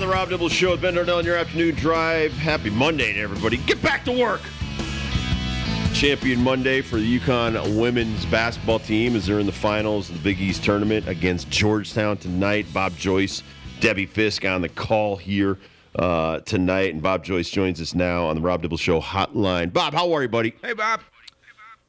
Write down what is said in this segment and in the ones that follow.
the Rob Dibble Show with Ben Darnell on your afternoon drive. Happy Monday to everybody. Get back to work. Champion Monday for the Uconn women's basketball team as they're in the finals of the Big East tournament against Georgetown tonight. Bob Joyce, Debbie Fisk on the call here tonight. And Bob Joyce joins us now on the Rob Dibble Show hotline. Bob, how are you, buddy? Hey, Bob.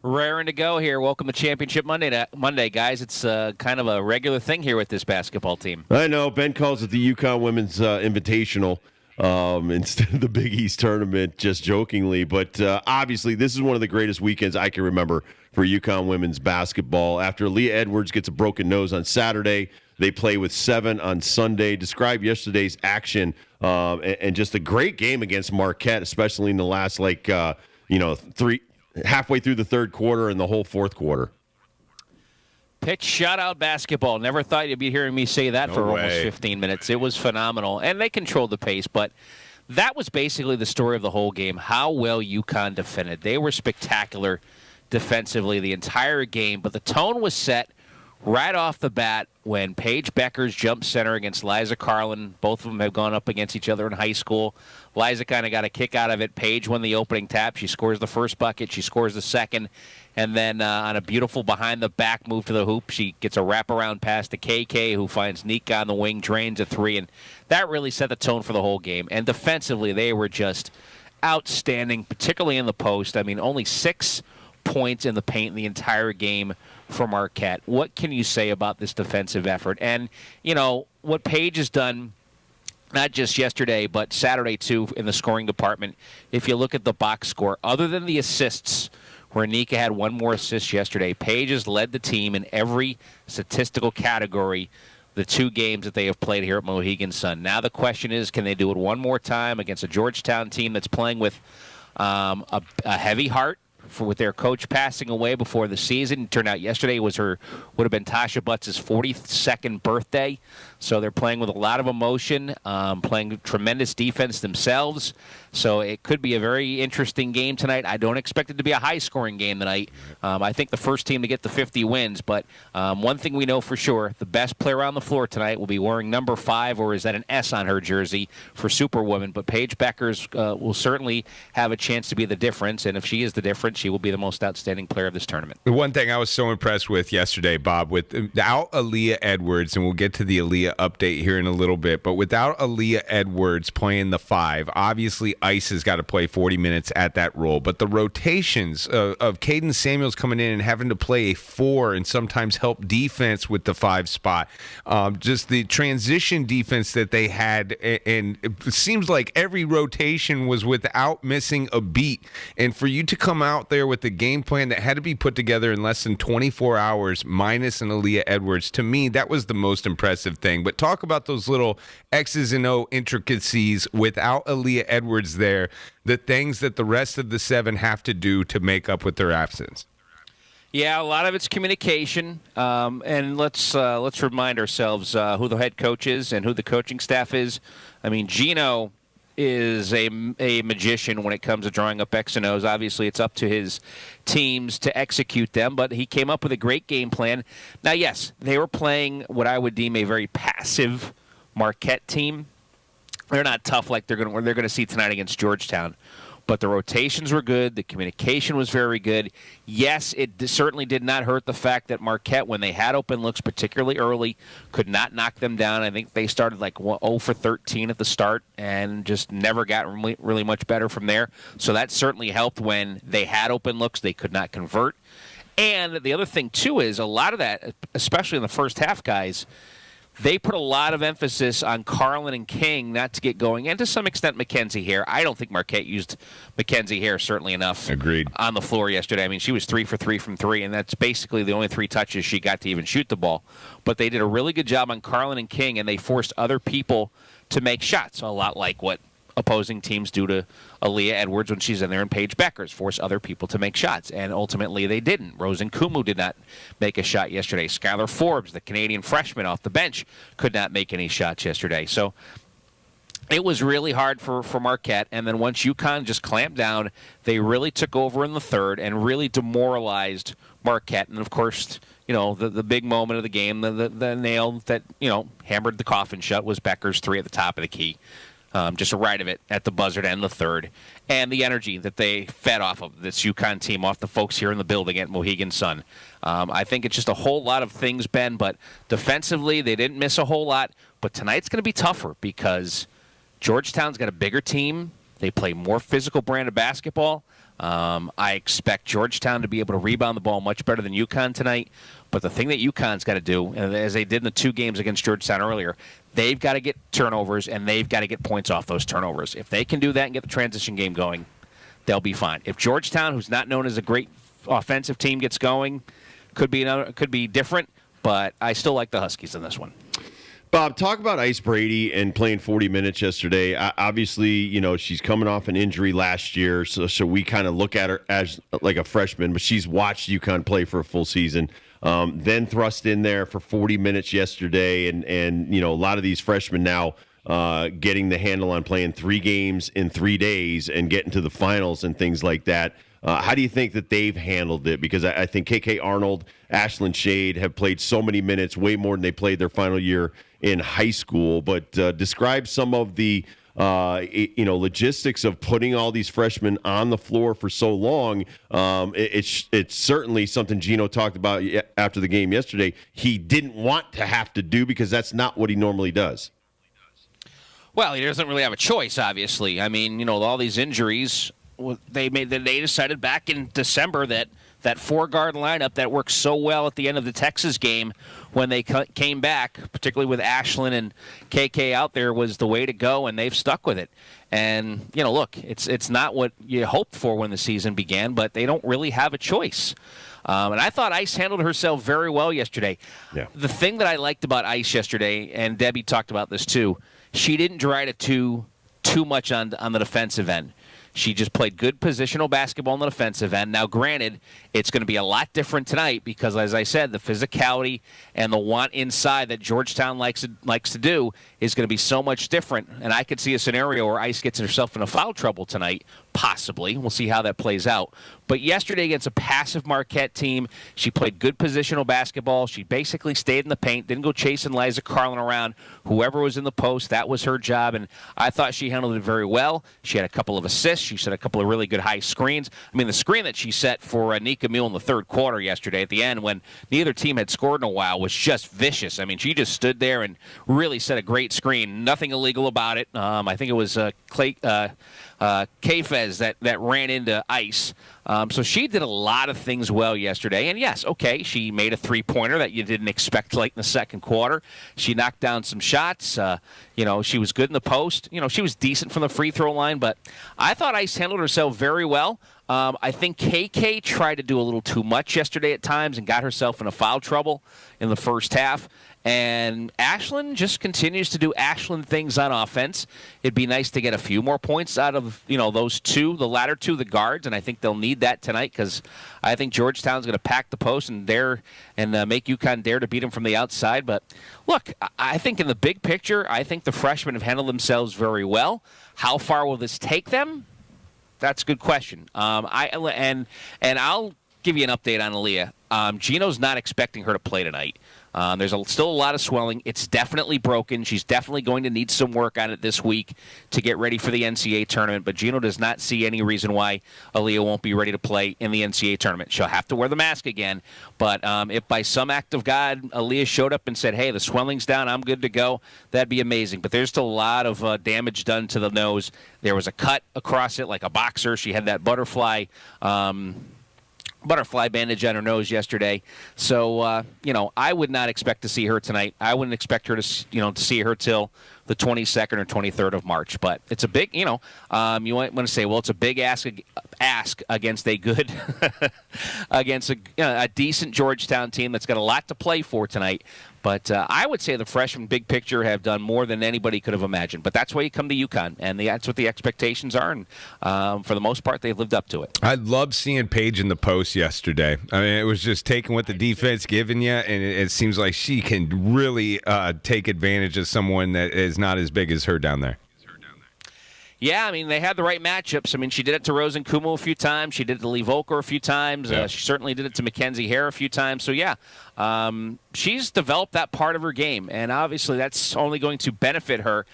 Raring to go here. Welcome to Championship Monday, guys. It's kind of a regular thing here with this basketball team. I know. Ben calls it the Uconn Women's Invitational instead of the Big East Tournament, just jokingly. But obviously, this is one of the greatest weekends I can remember for Uconn women's basketball. After Aaliyah Edwards gets a broken nose on Saturday, they play with 7 on Sunday. Describe yesterday's action and just a great game against Marquette, especially in the last, halfway through the third quarter and the whole fourth quarter. Pitch shutout basketball. Never thought you'd be hearing me say that for almost 15 minutes. It was phenomenal. And they controlled the pace, but that was basically the story of the whole game, how well UConn defended. They were spectacular defensively the entire game, but the tone was set right off the bat when Paige Bueckers jumped center against Liza Carlin. Both of them have gone up against each other in high school. Liza kind of got a kick out of it. Paige won the opening tap. She scores the first bucket. She scores the second. And then on a beautiful behind-the-back move to the hoop, she gets a wraparound pass to KK, who finds Nika on the wing, drains a three. And that really set the tone for the whole game. And defensively, they were just outstanding, particularly in the post. I mean, only 6 points in the paint in the entire game for Marquette. What can you say about this defensive effort? And, what Paige has done, not just yesterday, but Saturday, too, in the scoring department, if you look at the box score, other than the assists, where Nika had one more assist yesterday, Paige has led the team in every statistical category the 2 games that they have played here at Mohegan Sun. Now the question is, can they do it one more time against a Georgetown team that's playing with a heavy heart, with their coach passing away before the season? It turned out yesterday would have been Tasha Butts' 42nd birthday. So they're playing with a lot of emotion, playing tremendous defense themselves. So it could be a very interesting game tonight. I don't expect it to be a high-scoring game tonight. I think the first team to get the 50 wins. But one thing we know for sure, the best player on the floor tonight will be wearing number 5, or is that an S on her jersey for Superwoman. But Paige Bueckers will certainly have a chance to be the difference. And if she is the difference, she will be the most outstanding player of this tournament. The one thing I was so impressed with yesterday, Bob, without Aaliyah Edwards, and we'll get to the Aaliyah update here in a little bit, but without Aaliyah Edwards playing the 5, obviously Ice has got to play 40 minutes at that role. But the rotations of Caden Samuels coming in and having to play a 4 and sometimes help defense with the 5 spot, just the transition defense that they had, and it seems like every rotation was without missing a beat. And for you to come out there with the game plan that had to be put together in less than 24 hours, minus an Aaliyah Edwards, to me, that was the most impressive thing. But talk about those little X's and O intricacies without Aaliyah Edwards there, the things that the rest of the 7 have to do to make up with their absence. Yeah, a lot of it's communication, and let's remind ourselves who the head coach is and who the coaching staff is. I mean, Gino is a magician when it comes to drawing up X and O's. Obviously, it's up to his teams to execute them, but he came up with a great game plan. Now, yes, they were playing what I would deem a very passive Marquette team. They're not tough like they're going to see tonight against Georgetown. But the rotations were good. The communication was very good. Yes, it certainly did not hurt the fact that Marquette, when they had open looks, particularly early, could not knock them down. I think they started like 0 for 13 at the start and just never got really much better from there. So that certainly helped. When they had open looks, they could not convert. And the other thing, too, is a lot of that, especially in the first half, guys, they put a lot of emphasis on Carlin and King not to get going, and to some extent Mackenzie Hare. I don't think Marquette used Mackenzie Hare certainly enough. Agreed. On the floor yesterday. I mean, she was 3 for 3 from 3, and that's basically the only 3 touches she got to even shoot the ball. But they did a really good job on Carlin and King, and they forced other people to make shots, a lot like what opposing teams do to Aaliyah Edwards when she's in there, and Paige Bueckers force other people to make shots. And ultimately they didn't. Rosen Kumu did not make a shot yesterday. Skylar Forbes, the Canadian freshman off the bench, could not make any shots yesterday. So it was really hard for Marquette. And then once UConn just clamped down, they really took over in the third and really demoralized Marquette. And, of course, the big moment of the game, the nail that, hammered the coffin shut was Bueckers' three at the top of the key. Just a right of it at the buzzer to end the third. And the energy that they fed off of this Uconn team, off the folks here in the building at Mohegan Sun. I think it's just a whole lot of things, Ben, but defensively they didn't miss a whole lot. But tonight's going to be tougher because Georgetown's got a bigger team. They play more physical brand of basketball. I expect Georgetown to be able to rebound the ball much better than Uconn tonight. But the thing that Uconn's got to do, and as they did in the two games against Georgetown earlier, they've got to get turnovers, and they've got to get points off those turnovers. If they can do that and get the transition game going, they'll be fine. If Georgetown, who's not known as a great offensive team, gets going, could be different, but I still like the Huskies in this one. Bob, talk about Ice Brady and playing 40 minutes yesterday. Obviously, she's coming off an injury last year, so we kind of look at her as like a freshman, but she's watched UConn play for a full season. Then thrust in there for 40 minutes yesterday, and a lot of these freshmen now getting the handle on playing 3 games in 3 days and getting to the finals and things like that. How do you think that they've handled it? Because I think KK Arnold, Ashlyn Shade have played so many minutes, way more than they played their final year in high school. But describe some of the logistics of putting all these freshmen on the floor for so long. It's certainly something Gino talked about after the game yesterday. He didn't want to have to do because that's not what he normally does. Well, he doesn't really have a choice, obviously. I mean, all these injuries. They decided back in December that 4-guard lineup that worked so well at the end of the Texas game when they came back, particularly with Ashlyn and KK out there, was the way to go, and they've stuck with it. And, look, it's not what you hoped for when the season began, but they don't really have a choice. And I thought Ice handled herself very well yesterday. Yeah. The thing that I liked about Ice yesterday, and Debbie talked about this too, she didn't try to too much on the defensive end. She just played good positional basketball on the defensive end. Now, granted, it's going to be a lot different tonight because, as I said, the physicality and the want inside that Georgetown likes to do is going to be so much different. And I could see a scenario where Ice gets herself into foul trouble tonight, possibly. We'll see how that plays out. But yesterday against a passive Marquette team, she played good positional basketball. She basically stayed in the paint, didn't go chasing Liza Carlin around. Whoever was in the post, that was her job, and I thought she handled it very well. She had a couple of assists. She set a couple of really good high screens. I mean, the screen that she set for Nika Mule in the third quarter yesterday at the end when neither team had scored in a while was just vicious. I mean, she just stood there and really set a great screen. Nothing illegal about it. I think it was K-Fez that ran into Ice. So she did a lot of things well yesterday. And, yes, okay, she made a three-pointer that you didn't expect late in the second quarter. She knocked down some shots. She was good in the post. She was decent from the free throw line. But I thought Ice handled herself very well. I think KK tried to do a little too much yesterday at times and got herself into foul trouble in the first half. And Ashlyn just continues to do Ashlyn things on offense. It'd be nice to get a few more points out of, those two, the latter two, the guards, and I think they'll need that tonight because I think Georgetown's going to pack the post and make UConn dare to beat them from the outside. But, look, I think in the big picture, I think the freshmen have handled themselves very well. How far will this take them? That's a good question. And I'll give you an update on Aaliyah. Gino's not expecting her to play tonight. There's still a lot of swelling. It's definitely broken. She's definitely going to need some work on it this week to get ready for the NCAA tournament. But Gino does not see any reason why Aaliyah won't be ready to play in the NCAA tournament. She'll have to wear the mask again. But if by some act of God Aaliyah showed up and said, hey, the swelling's down, I'm good to go, that'd be amazing. But there's still a lot of damage done to the nose. There was a cut across it like a boxer. She had that butterfly bandage on her nose yesterday. So, I would not expect to see her tonight. I wouldn't expect her to see her till the 22nd or 23rd of March. But it's a big, you might want to say, well, it's a big ask against a good, against a decent Georgetown team that's got a lot to play for tonight. But I would say the freshmen, big picture, have done more than anybody could have imagined. But that's why you come to UConn, and that's what the expectations are. And for the most part, they've lived up to it. I loved seeing Paige in the post yesterday. I mean, it was just taking what the defense giving you, and it seems like she can really take advantage of someone that is not as big as her down there. Yeah, I mean, they had the right matchups. I mean, she did it to Rosen Kumu a few times. She did it to Lee Volker a few times. Yeah. She certainly did it to Mackenzie Hare a few times. So, yeah, she's developed that part of her game, and obviously that's only going to benefit her.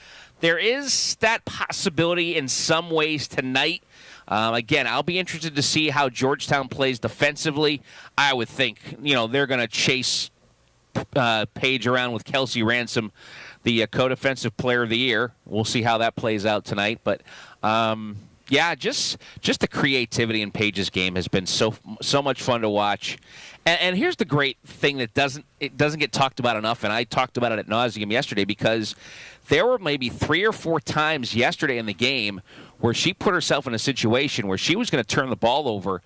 There is that possibility in some ways tonight. Again, I'll be interested to see how Georgetown plays defensively. I would think, they're going to chase Paige around with Kelsey Ransom, the co-defensive player of the year. We'll see how that plays out tonight. But, just the creativity in Paige's game has been so much fun to watch. And here's the great thing that doesn't get talked about enough, and I talked about it ad nauseum yesterday, because there were maybe 3 or 4 times yesterday in the game where she put herself in a situation where she was going to turn the ball over.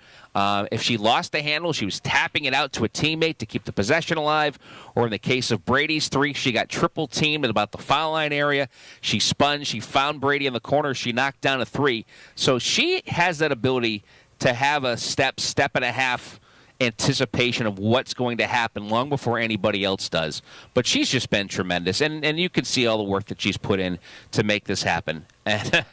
If she lost the handle, she was tapping it out to a teammate to keep the possession alive. Or in the case of Brady's 3, she got triple teamed at about the foul line area. She spun. She found Brady in the corner. She knocked down a 3. So she has that ability to have a step and a half anticipation of what's going to happen long before anybody else does. But she's just been tremendous, and you can see all the work that she's put in to make this happen. And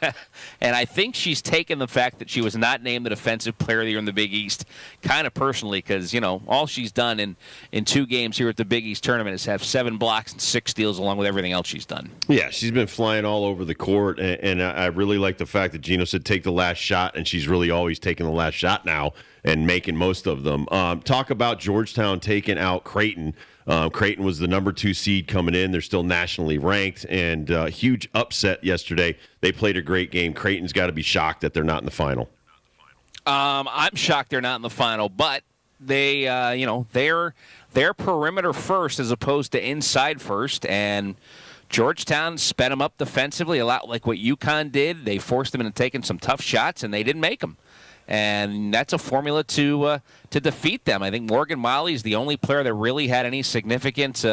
I think she's taken the fact that she was not named the Defensive Player of the Year in the Big East kind of personally, because, all she's done in 2 games here at the Big East tournament is have 7 blocks and 6 steals along with everything else she's done. Yeah, she's been flying all over the court, and I really like the fact that Gino said take the last shot, and she's really always taking the last shot now and making most of them. Talk about Georgetown taking out Creighton. Creighton was the number 2 seed coming in. They're still nationally ranked, and huge upset yesterday. They played a great game. Creighton's got to be shocked that they're not in the final. I'm shocked they're not in the final, but they, they're perimeter first as opposed to inside first, and Georgetown sped them up defensively a lot like what Uconn did. They forced them into taking some tough shots, and they didn't make them. And that's a formula to defeat them. I think Morgan Molly is the only player that really had any significant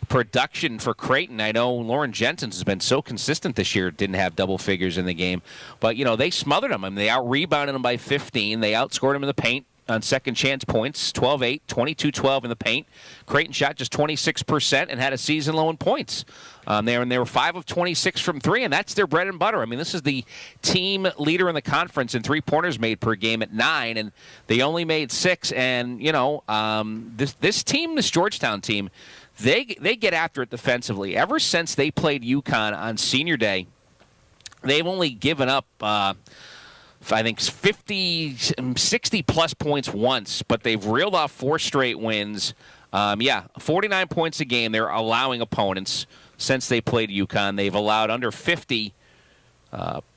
production for Creighton. I know Lauren Jensen's has been so consistent this year, didn't have double figures in the game. But, they smothered them. I mean, they out-rebounded them by 15. They outscored them in the paint on second chance points, 12-8, 22-12 in the paint. Creighton shot just 26% and had a season low in points. They were 5 of 26 from 3, and that's their bread and butter. I mean, this is the team leader in the conference in 3-pointers made per game at 9, and they only made 6. And this Georgetown team, they get after it defensively. Ever since they played Uconn on Senior Day, they've only given up, I think, 60-plus points once, but they've reeled off 4 straight wins. 49 points a game they're allowing opponents since they played Uconn. They've allowed under 50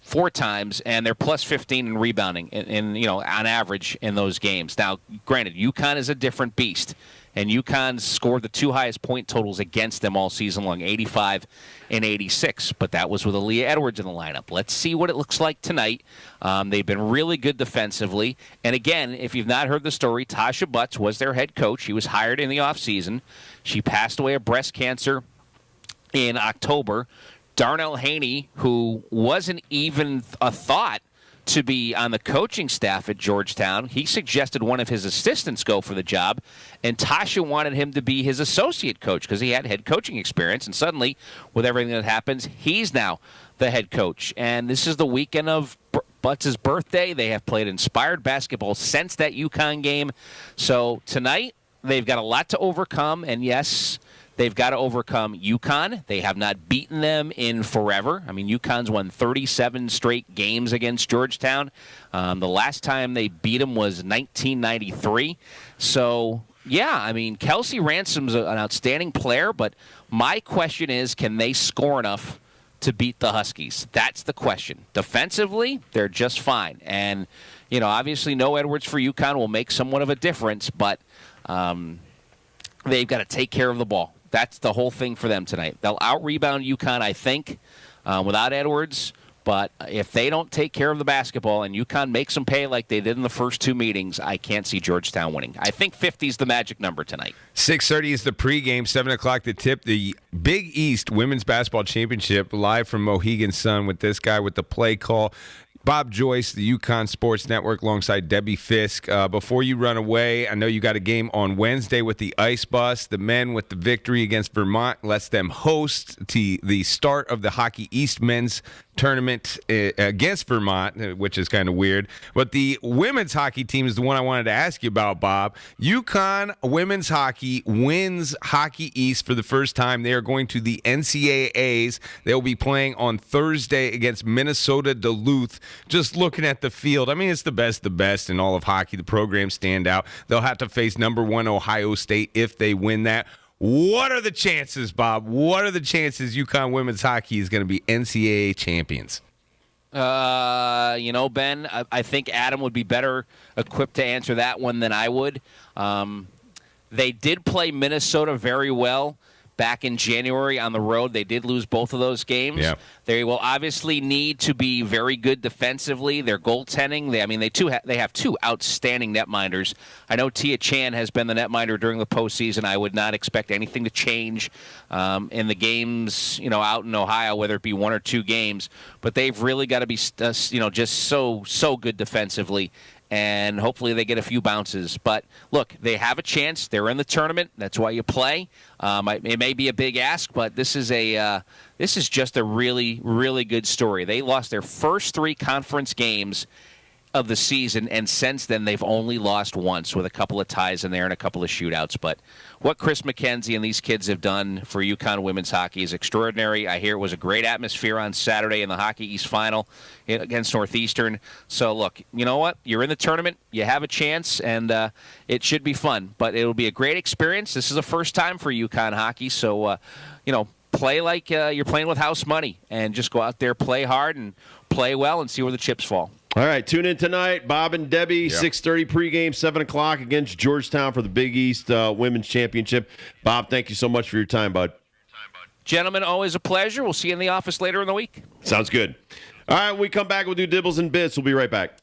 4 times, and they're plus 15 in rebounding, on average in those games. Now, granted, Uconn is a different beast, and Uconn scored the 2 highest point totals against them all season long, 85 and 86. But that was with Aaliyah Edwards in the lineup. Let's see what it looks like tonight. They've been really good defensively. And again, if you've not heard the story, Tasha Butts was their head coach. She was hired in the offseason. She passed away of breast cancer in October. Darnell Haney, who wasn't even a thought to be on the coaching staff at Georgetown, he suggested one of his assistants go for the job, and Tasha wanted him to be his associate coach because he had head coaching experience, and suddenly, with everything that happens, he's now the head coach. And this is the weekend of Butts' birthday. They have played inspired basketball since that Uconn game. So tonight, they've got a lot to overcome, and yes, they've got to overcome Uconn. They have not beaten them in forever. I mean, Uconn's won 37 straight games against Georgetown. The last time they beat them was 1993. So, yeah, I mean, Kelsey Ransom's an outstanding player, but my question is, can they score enough to beat the Huskies? That's the question. Defensively, they're just fine. And, obviously no Edwards for Uconn will make somewhat of a difference, but they've got to take care of the ball. That's the whole thing for them tonight. They'll out-rebound Uconn, I think, without Edwards. But if they don't take care of the basketball and Uconn makes them pay like they did in the first 2 meetings, I can't see Georgetown winning. I think 50 is the magic number tonight. 6:30 is the pregame, 7 o'clock the tip. The Big East Women's Basketball Championship live from Mohegan Sun with this guy with the play call. Bob Joyce, the Uconn Sports Network, alongside Debbie Fisk. Before you run away, I know you got a game on Wednesday with the Ice Bus. The men with the victory against Vermont lets them host the start of the Hockey East men's tournament against Vermont, which is kind of weird. But the women's hockey team is the one I wanted to ask you about, Bob. Uconn women's hockey wins Hockey East for the first time. They are going to the NCAAs. They'll be playing on Thursday against Minnesota Duluth. Just looking at the field, I mean, it's the best in all of hockey. The programs stand out. They'll have to face number 1 Ohio State if they win that. What are the chances, Bob? What are the chances Uconn women's hockey is going to be NCAA champions? Ben, I think Adam would be better equipped to answer that one than I would. They did play Minnesota very well back in January on the road. They did lose both of those games. Yeah. They will obviously need to be very good defensively. Their goaltending, they have two outstanding netminders. I know Tia Chan has been the netminder during the postseason. I would not expect anything to change in the games, out in Ohio, whether it be 1 or 2 games. But they've really got to be, just so good defensively. And hopefully they get a few bounces. But, look, they have a chance. They're in the tournament. That's why you play. It may be a big ask, but this is just a really, really good story. They lost their first 3 conference games of the season, and since then they've only lost once with a couple of ties in there and a couple of shootouts. But what Chris McKenzie and these kids have done for Uconn women's hockey is extraordinary. I hear it was a great atmosphere on Saturday in the Hockey East final against Northeastern. So, look, you know what? You're in the tournament. You have a chance, and it should be fun. But it'll be a great experience. This is a first time for Uconn hockey, so, play like you're playing with house money and just go out there, play hard, and play well and see where the chips fall. All right, tune in tonight. Bob and Debbie, 6:30 pregame, 7 o'clock against Georgetown for the Big East Women's Championship. Bob, thank you so much for your time, bud. Gentlemen, always a pleasure. We'll see you in the office later in the week. Sounds good. All right, when we come back, we'll do Dibbles and Bits. We'll be right back.